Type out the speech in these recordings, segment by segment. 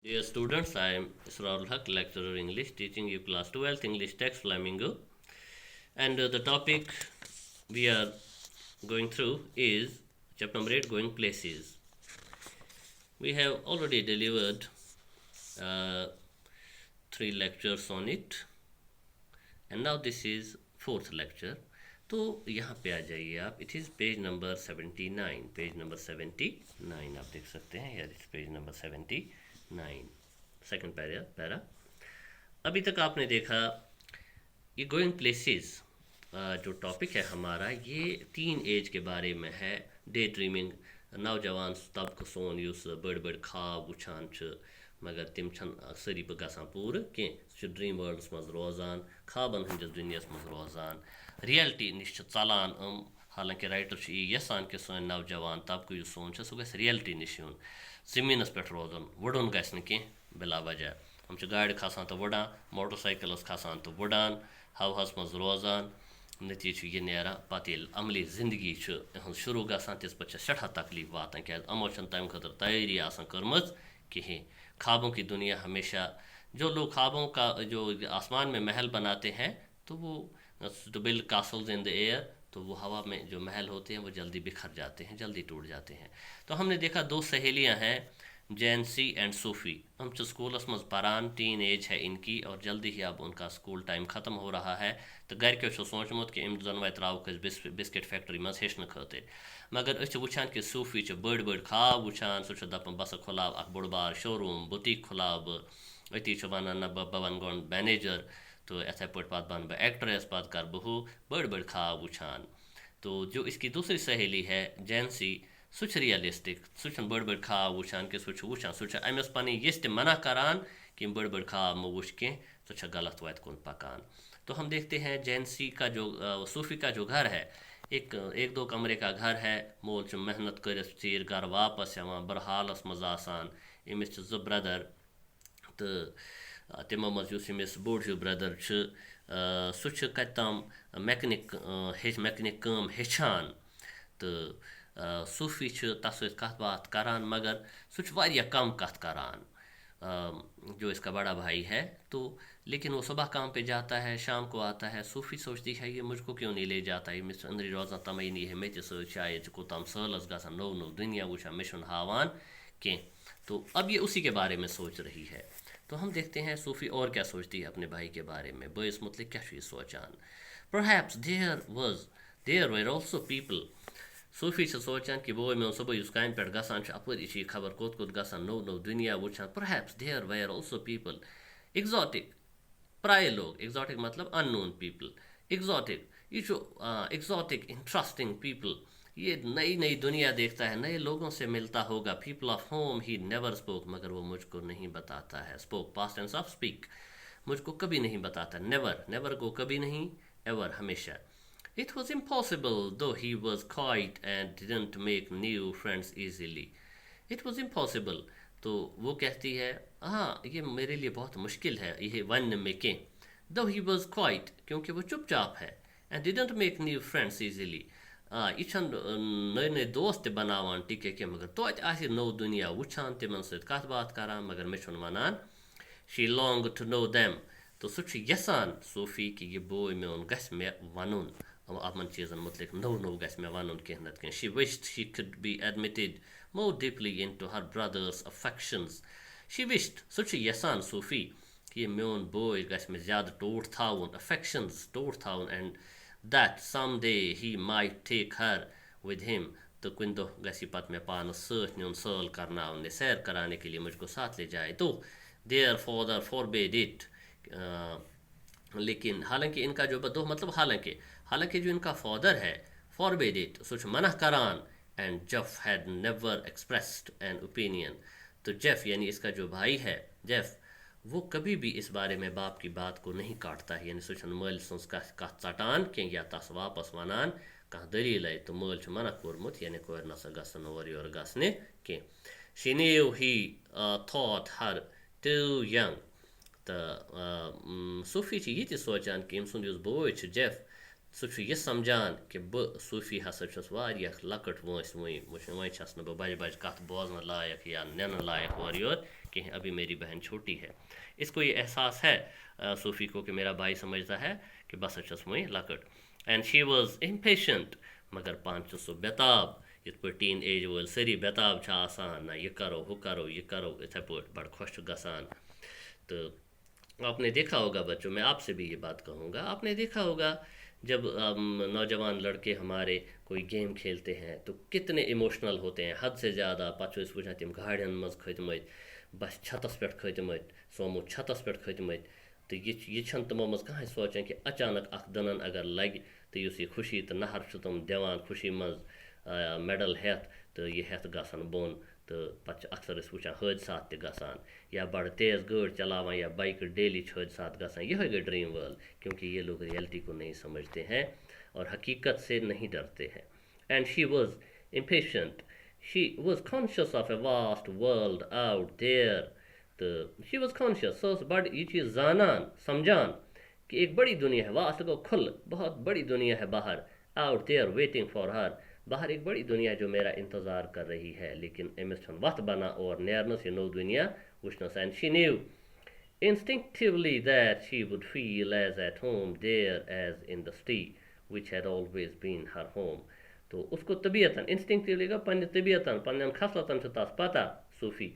Dear students, I am Israrul Haq, lecturer English, teaching you class 12th English text Flamingo. And the topic we are going through is chapter number 8, Going Places. We have already delivered uh, 3 lectures on it, and now this is 4th lecture. तो यहाँ पे आ जाइए आप, it is page number 79, page number 79 आप देख सकते हैं यार, it's page number 79, second para. अभी तक आपने देखा ये गोइंग प्लेसेस जो टॉपिक है हमारा, ये 3 एज के बारे में है। डे ड्रीमिंग, नौजवान तबकह सोन युस बड़ बड़ ख्वाब वुछान छ, मगर तिम छन सारी गसान पूर कह ड्रीम वर्ल्डस मज रोजान, ख्वाबन हंदिस दुनियास मज रोजान, रियलिटी निश चलान हालांकि राइटर यसान कि सन नौजवान तबकह यु सोन सह गस रियलिटी निश यून, जमीनस पे रोजन वुड़न गस कह बिला वजह। हम गाड़ खसान तो वुड़ान, मोटरसाइकिलस खसान तो वुड़ान, हवास मज रोजान, नतीज यह नेरान पे अमली जिंदगी शुरू गसान तिस पे सठा तकलीफ वातान क्या अमो तम खतर तैयारी कर्म कहें। ख्वाबों की दुनिया हमेशा, जो लोग ख्वाबों का जो आसमान में महल बनाते हैं तो वो to build castles in the air, तो वो हवा में जो महल होते हैं वो जल्दी बिखर जाते हैं, जल्दी टूट जाते हैं। तो हमने देखा 2 सहेलियां हैं, जैनसी एंड सूफ़ी। हम स्कूलस मज परान, टीन एज है इनकी और जल्दी ही अब उनका स्कूल टाइम ख़त्म हो रहा है। तो घर के सोचमुत कि इम जन वह त्राव बिस्किट फैक्ट्री मज हेचन खतर, मगर वुछान कि सूफ़ी बड़ बड़ ख्वाब वुछान, सह दपान बस खुलाव अख बड़ बार शोरूम बुटीक खुलाव, अती वन न बह वन गोन मैनेजर, तो इथे पे पत बन बह एक्ट्रेस, पत कर बहु, बड़ बड़ ख्वाब वुछान। तो जो इसकी दूसरी सहेली है जैनसी, सह रियलिस्टिक, सह बड़ बड़ ख्वाब वुछान कि सह वुछान, सह अमस पन यस मना करान कि बड़ बड़ ख्वाब म वुछ कह, सह गलत वत कुन पकान। तो हम देखते हैं जैनसी का जो सूफ़ी का जो घर है, एक 2 कमरे का घर है, मोल मेहनत कर चीर घर वापस यवान बरहालस मज आसान। अमिस 2 ब्रदर, तो तिमो मज अमिस बोड़ हिू ब्रदर सह कतम मैकेनिक काम हेचान। तो सूफ़ी तस कत बात करान, मगर सह कम कत करान जो इसका बड़ा भाई है। तो लेकिन वो सुबह काम पे जाता है, शाम को आता है। सूफ़ी सोचती है ये मुझको क्यों नहीं ले जाता, ये मिस अंदर रोजान तमई नहीं है, मे शायद कोताम सहलस गसान नौ नौ दुनिया वुछा मिशन हावान कह। तो अब ये उसी के बारे में सोच रही है। तो हम देखते हैं सूफ़ी और क्या सोचती है अपने भाई के बारे में, बस मतलब क्या सोचान। Perhaps there were also people, सूफ़ी सोचान कि वो मे सुबह काम पे गसान अपर खबर कोत कोत गसान नौ नौ दुनिया वुछान। Perhaps there were also people exotic, पराए लोग, एक्जॉटिक मतलब अननोन पीपल, एक्जॉटिक ये जो एक्जॉटिक इंटरेस्टिंग पीपल, ये नई नई दुनिया देखता है, नए लोगों से मिलता होगा। People of home he never spoke, मगर वो मुझको नहीं बताता है। Spoke past tense of speak, मुझको कभी नहीं बताता। नेवर, नेवर को कभी नहीं, एवर हमेशा। It was impossible, though he was quiet and didn't make new friends easily. It was impossible. तो वो कहती है हाँ ये मेरे लिए बहुत मुश्किल है ये वन में के। Though he was quiet, क्योंकि वो चुपचाप है, and didn't make new friends easily, ये नए नए दोस्त बनावान टिके के, मगर तो आसि नौ दुनिया वुछान, तिमन सत कत बात करान, मगर मे वनान। She longed to know them, तो सह यसान सूफ़ी कि ये बोय मेन गस मे वनुन अमन चीज़न मुतलिक नौ नौ गस मे वनुन कह नत कह। She wished she could be admitted more deeply into her brother's affections. She wished, सह यसान सूफ़ी कि मेन बोय गस मे ज़्यादा टोट थाउन, affections टोट थाउन, and that someday he might take her with him, तो कुन दो गसी पत में पान सत नुन सल करना, उन्हें सैर कराने के लिए मुझको साथ ले जाए। तो their father forbade it, लेकिन हालांकि इनका जो दो मतलब हालांकि जो इनका फादर है forbade it, सच मना करान, and Jeff had never expressed an opinion, तो जेफ यानी इसका जो भाई है जेफ, वो कभी भी इस बारे में बाप की बात को नहीं काटता है, यानी सह मल सज कत चटान कह या तस वापस वनान कह दलील है। तो मल मना कोरमुत, यानी कोर नसा गसन और योर गसने कह। She knew he thought her too young, तो सूफ़ी ये तह सोचान कि सुंद बोय जेफ, सह यह समझान कि बह सूफ़ी हसा लकट वंस वह छस बह बज बज कत बोजन लायक या नन लायक और योर कि अभी मेरी बहन छोटी है। इसको ये एहसास है सूफ़ी को कि मेरा भाई समझता है कि बस अच्छस मुई लकट। एंड शी वॉज इम्पेशेंट, मगर पान सो बेताब, इत पे टीन एज वल सारी बेताब आसान, ना ये करो हु करो ये करो, इथे पे बड़ खुश गसान। तो आपने देखा होगा बच्चों, मैं आपसे भी ये बात कहूँगा, आपने देखा होगा जब नौजवान लड़के हमारे कोई गेम खेलते हैं तो कितने इमोशनल होते हैं, हद से ज़्यादा। पो वुचान तम गाड़ियों मज खतमत, बस छतस पे खतमत, सोमो छतस पे खतमत, तो ये तमो मज कहें सोचान कि अचानक अख दनन अगर लग तो ये खुशी तो नहर तम दिवान, खुशी मज मेडल हेत तो ये हेत गसान बोन। तो पे अक्सर वुचान हादसात गसान, या बड़ तेज़ गाड़ी चलावान या बाइक डेली हादसात गसान। यह गई ड्रीम वर्ल्ड, क्योंकि ये लोग रियलिटी को नहीं समझते हैं और हकीकत से नहीं डरते हैं। And she was impatient, she was conscious of a vast world out there. तो शी वॉज कॉन्शियस, सो बड़ ये चीज़ जानान समझान कि एक बड़ी दुनिया है, वास्ट को खुल, बहुत बड़ी दुनिया है बाहर, out there waiting for her, बाहर एक बड़ी दुनिया जो मेरा इंतज़ार कर रही है। लेकिन अमिस वत बना और नेरनस ये नो दुनिया वुचनस। And she knew instinctively that she would feel as at home there as in the city which had always been her home। तो उसको तबीयतन इंस्टिंक्टिवली का पन्न तबीयतन पन्न खसलतन से तास पता सूफी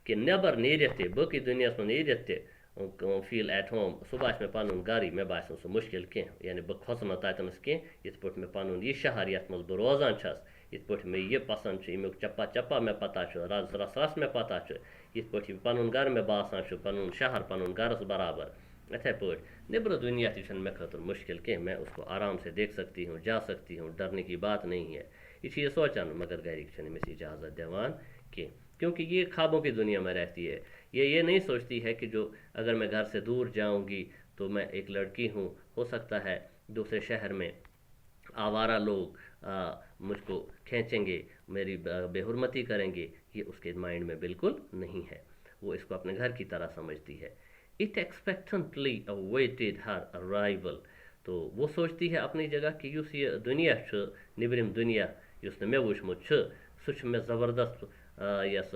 कि नबर नीरते बाकी दुनिया में नीरते फील एट होम, सह बास मे पन गर, मे बास सह मुश्किल कह, यानी बह खोस ततनस कह, इत पे मे पन यह शहर ये मज बह रोजान छस, इत पे मे यह पसंद, अमुक चप्पा चप्पा मे पता, रस रस रस मे पता, इत पे पन गर मे बासान पन शहर पन गरस बराबर। इथे पे नबर दुनिया तन मे खतर मुश्किल कह, मैं उसको आराम से देख सकती हूँ, जा सकती हूँ, डरने की बात नहीं है। ये सोचान, मगर गरिक अमिस इजाज़त दिवान कह, क्योंकि ये ख्वाबों की दुनिया में रहती है। ये नहीं सोचती है कि जो अगर मैं घर से दूर जाऊंगी तो मैं एक लड़की हूँ, हो सकता है दूसरे शहर में आवारा लोग मुझको खींचेंगे, मेरी बेहुरमती करेंगे, ये उसके माइंड में बिल्कुल नहीं है। वो इसको अपने घर की तरह समझती है। इट एक्सपेक्टेंटली अवेटेड हर अराइवल, तो वो सोचती है अपनी जगह कि युस ये दुनिया निबरिम दुनिया युस मे वुचमुत सह मे ज़बरदस्त यस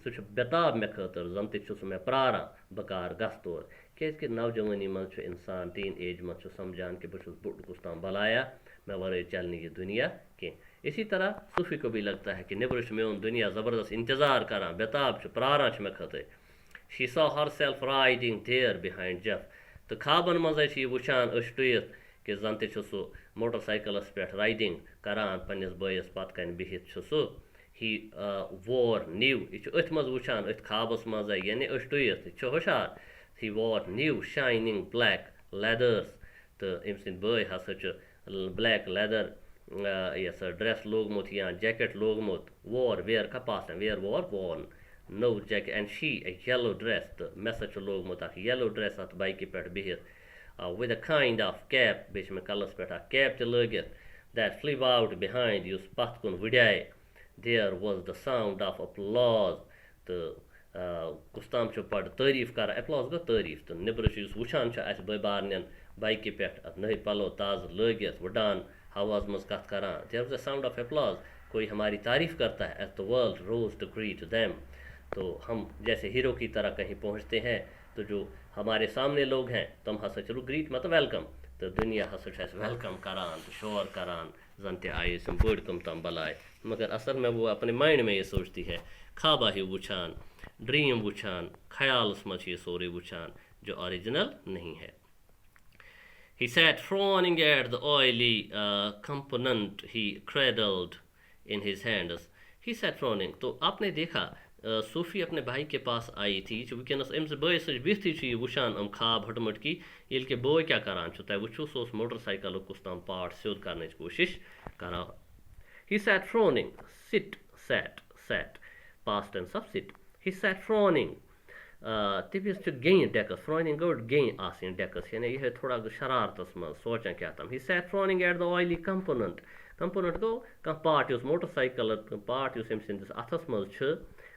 सह बेताब मे खतर, जन तह मे प्रारान बकार गस तौर, क्या नौजवानी मज इंसान टीन एज मज समझान कि बस बुढ़ कुछ ताम भलाया, मैं वर चलने की दुनिया कह। इसी तरह सूफी को भी लगता है कि नबर मेन दुनिया ज़बरदस्त इंतज़ार करा, बेताब प्रारान मे खतर। She saw herself riding there behind Jeff, तो ख्वाबन मज वुचान टुत कि जन तह सह मोटरसाइकिलस पे राइडिंग करान पन्निस बयस पत कन बिहित सह। ही वोर न्यू, यह अथ मज वुचान अथ ख्वाबस मज, यानी टुत होशार। ही वोर न्यू शाइनिंग ब्लैक लेदर्स, तो अम सद बय हसा ब्लैक लेदर यस ड्रेस लोगमुत या जैकेट लोगमुत, वोर वेयर कपास wear wore worn no jacket. And she a yellow dress, तो मे सा लोगमुत येलो ड्रेस अत बाइक पे बिहित, with a kind of cap, बेच मे कलस पे कैप त लगित, दैट फ्लिव आउट बिहाइंड युस पत कुन वुड़ाए। There was the sound of applause, तो कुस्ताम पड़ तारीफ कर, अपलॉज गो तारीफ, तो नबर वुचान बे बारन बाइक पे नई पलो ताज़ लगित वुडान हवाज मज कत करान, there was a sound of applause, कोई हमारी तारीफ करता है। As the world rose to greet them, तो हम जैसे हीरो की तरह कहीं पहुँचते हैं, तो जो हमारे सामने लोग हैं तुम हसा चलो ग्रीट मतलब वेलकम, तो दुनिया हसा वेलकम करान, तो शोर करान, जन ते आये सम बड़ तुम तम बलाए। मगर असल में वो अपने माइंड में ये सोचती है, ख्वाबा ही वुचान, ड्रीम वुचान, ख्याल मज ये सोरे वुचान जो ओरिजिनल नहीं है। He sat frowning at the oily component he cradled in his hands. He sat frowning, तो आपने देखा सूफी अपने भाई के पास आई थी, वनस अम्स बस बिहती वुचान ख्वाब हटमट की, ये कि बो क्या करान तह वो सो मोटरसाइकिल कुछ तम पार्ट सिद्ध कर कोशिश करान। He sat frowning, sit, sat, past tense of sit. He sat frowning, तबियस गें डेकस, फ्रॉनिंग गो गें आसिन डेकस, यानी यह थोड़ा शरारतस मज सोचान क्या तम। He sat frowning at the oily component, component गो कह पार्ट युस मोटरसाइकिल पार्ट युस अम्स अथस मज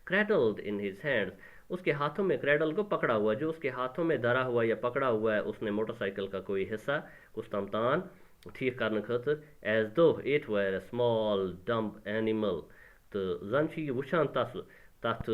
cradled in his hands, उसके हाथों में क्रैडल को पकड़ा हुआ, जो उसके हाथों में धरा हुआ या पकड़ा हुआ है, उसने मोटरसाइकिल का कोई हिस्सा कुछ तम तान ठीक करने खतर, as though it were a small dumb animal, तो जन यह वुचान तस तथ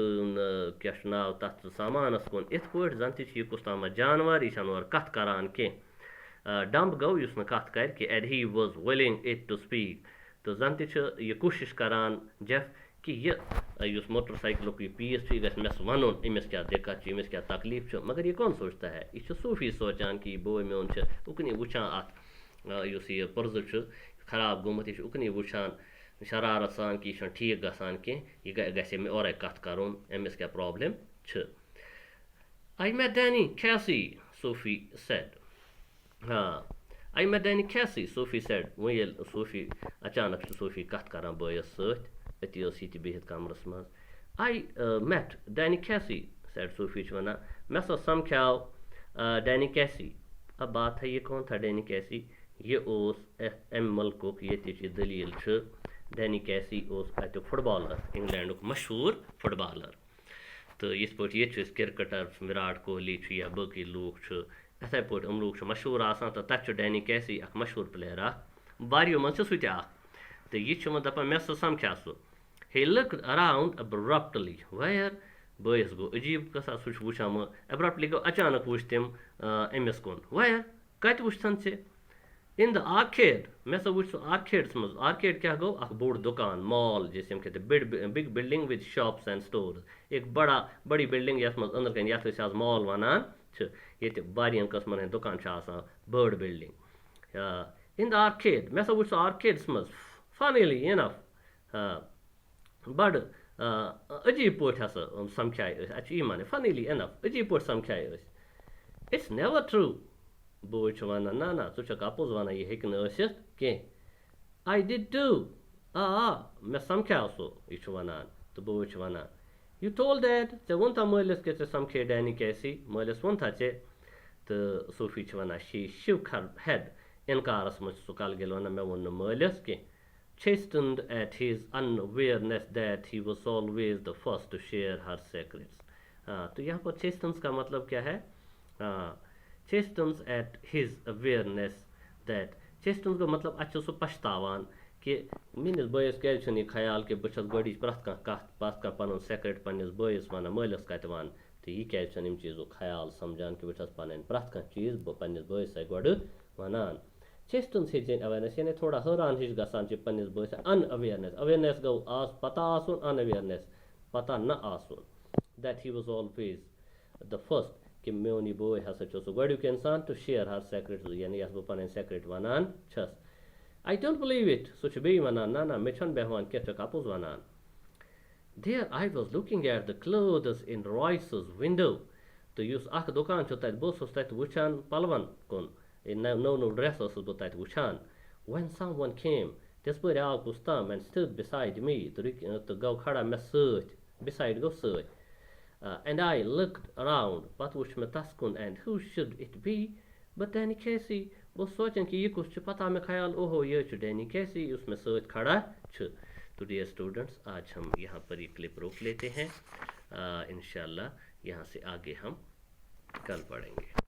क्या नाव तथ सामानस कुन इत पट जन यह कुछ ताम जानवर यह और कथ करान कह डम्प गो युस न कथ कर कि and he was willing it to speak तो जन यह कोशिश करान जेफ कि यह मोटरसाइकिल यह पीस गस मेस वन अमिस क्या दिक्कत अमिस क्या तकलीफ मगर यह कौन सोचता है यह सूफी सोचान कि बोय मोन उकनी वुचान अत यह पुर्ज खराब गोमुत यह उकनी वुचान शरारत सान कि यह ठीक गसान कह यह गसे मे और कथ करुन अमिस क्या problem I met Danny Casey, Sophie said. I met Danny Casey, Sophie said. When yel Sophie अचानक Sophie कथ करान बयस सत अति यह बिहित कमरस मज I met Danny Casey, said Sophie वना मे सो समख्याव Danny Casey. अब बात है ये कौन था Danny Casey? ये ओस एम मुल्कुक ये दलील Danny Casey ओस अत फुटबॉलर इंग्लैंड मशहूर फुटबॉलर तो इस पे ये क्रिकेटर विराट कोहली या बाकी लोग इथे पे लूक मशहूर आसान तो तक Danny Casey मशहूर प्लेयर वारियों मन सह तो यह दपान मे सह समख्या सह he looked around abruptly where बयस गो अजीब कसा सह वुचान abruptly गो अचानक वुच तम अमिस कुन where कत वुचन चे इन द आर्केड मे सह वुच आर्केड्स मज आर्केड क्या गो बोड़ दुकान मॉल जैसे हम कहते big building with shops and stores एक बड़ी बिल्डिंग यथ मज अंदर कन यथ आज मॉल वनान ये वारियन कस्मन हंद दुकान बड़ बिल्डिंग इन द आर्केड मे सह वुच आर्केड्स मज फनीली इनफ बड़ अजीब पे हसा समख्याय अच्छी माने फनीली इनफ अजीब पे समख्याय इट्स नेवर ट्रू बोय वन ना ना च अपोज वन यह हे कह आई डिड डू मे समख्याव सो यह वनान तो बोय वन यू टोल्ड दैट ऐ वोन था मलिस के समखे Danny Casey मलिस वोन था चे तो सूफी वन शी शिव हर हेड इनकारस मज सह कल गिल वन मे वोन मलिस कह chastened at his unawareness that he was always the first to share her secrets. तो यहाँ पर chastens का मतलब क्या है chastens at his awareness that chastens का मतलब अच्छा सो पछतावान कि मिनिस बयस क्या ख्याल कि बस गोड़ी प्रथ कत पत कर पन सेक्रेट पन्निस बयस वन मलिस कत वन तो यह क्या चीज़ों ख्याल समझान कि बस पन प्रथ कह चीज़ पन्निस बयस गोड़ वनान chastens his awareness यानी थोड़ा हैरान हिश गसान पन्निस बयस अनअवेयरनेस अवेयरनेस गो पता आसुन अनअवेयरनेस पता न आसुन that he was always the first कि मोन यह बोय हसा सह गोड़ुक इंसान टू शेयर हर सेक्रेट यानी यह बह पन secret वनान छस I don't believe it सह बे वनान ना ना मे छन बेहवान कह oppose वनान there I was looking at the clothes in Royce's window तो युस अख दुकान तत बह तत वुचान पलवन कुन no dress बह तत वुचान when someone came तिस पे आव कुछ तम and stood beside me तो गो खड़ा मे सत beside गो सत and I looked around पत वुच मे तस कुन and who should it be but Danny Casey बह सोचन कि यह कुछ पता मे ख्याल ओहो यह Danny Casey उस मे सत खड़ा तो डियर स्टूडेंट्स आज हम यहाँ पर ये क्लिप रोक लेते हैं इंशाल्लाह यहाँ से आगे हम कल पढ़ेंगे।